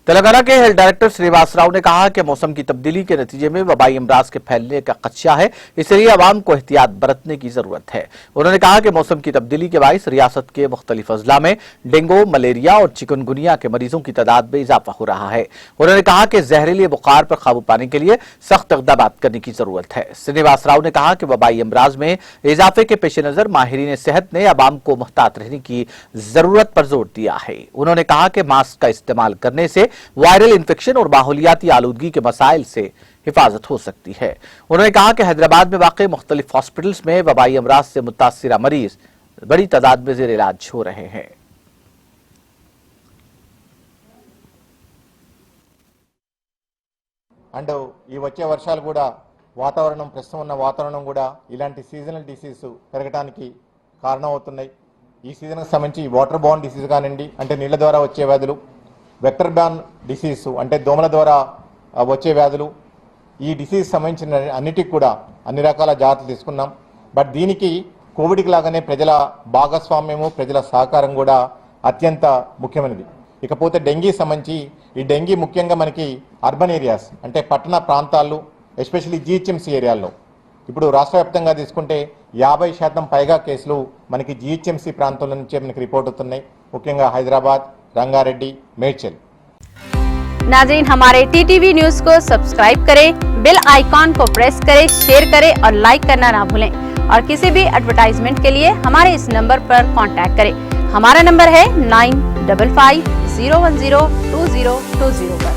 तेलंगाना के health director Srinivas Rao ने कहा कि मौसम की तब्दीली के नतीजे में वबाई अमराज के फैलने का खदशा है, इसलिए आवाम को एहतियात बरतने की जरूरत है। उन्होंने कहा कि मौसम की तब्दीली के बाइस रियासत के मुख्तलिफ अजला में डेंगू, मलेरिया और चिकनगुनिया के मरीजों की तादाद में इजाफा हो रहा है। उन्होंने कहा कि जहरीले बुखार पर काबू पाने के लिए सख्त इक़दाम करने की जरूरत है। श्रीनिवास राव ने कहा कि वबाई अमराज में इजाफे के पेश नजर माहिरीन सेहत ने आवाम को मुहतात रहने की जरूरत पर जोर दिया है। उन्होंने कहा कि मास्क का इस्तेमाल करने से वायरल इन्फेक्शन और माहौलियाती आलूदगी के मसाइल से हिफाजत हो सकती है। उन्होंने कहा कि हैदराबाद में वाक़ई मुख्तलिफ हॉस्पिटल्स में वबाई अमराज से मुतासिरा मरीज बड़ी तादाद में ज़ेर इलाज हो रहे हैं। అండ్ ఈ వచ్చే వర్షాలు కూడా వాతావరణం ప్రస్తుతం ఉన్న వాతావరణం కూడా ఇలాంటి సీజనల్ డిసీజ్ పెరగడానికి కారణమవుతున్నాయి। ఈ సీజన్కి సంబంధించి వాటర్ బోర్న్ డిసీజ్ కానివ్వండి, అంటే నీళ్ళ ద్వారా వచ్చే వ్యాధులు, వెక్టర్ బార్న్ డిసీజ్ అంటే దోమల ద్వారా వచ్చే వ్యాధులు, ఈ డిసీజ్ సంబంధించిన అన్నిటికి కూడా అన్ని రకాల జాగ్రత్తలు తీసుకున్నాం। బట్ దీనికి కోవిడ్కి లాగానే ప్రజల భాగస్వామ్యము, ప్రజల సహకారం కూడా అత్యంత ముఖ్యమైనది। ఇకపోతే డెంగీ సంబంధించి ఈ డెంగీ ముఖ్యంగా మనకి అర్బన్ ఏరియాస్ అంటే పట్టణ ప్రాంతాల్లో, ఎస్పెషల్లీ జీహెచ్ఎంసీ ఏరియాల్లో ఇప్పుడు రాష్ట్ర వ్యాప్తంగా తీసుకుంటే 50% పైగా కేసులు మనకి జీహెచ్ఎంసీ ప్రాంతంలో నుంచే మనకి రిపోర్ట్ అవుతున్నాయి, ముఖ్యంగా హైదరాబాద్, रंगारेड्डी, मेडचल। नाज़रीन, हमारे टीटीवी न्यूज को सब्सक्राइब करें, बेल आइकॉन को प्रेस करें, शेयर करें और लाइक करना ना भूलें। और किसी भी एडवर्टाइजमेंट के लिए हमारे इस नंबर पर कांटेक्ट करें। हमारा नंबर है 9550102020 पर।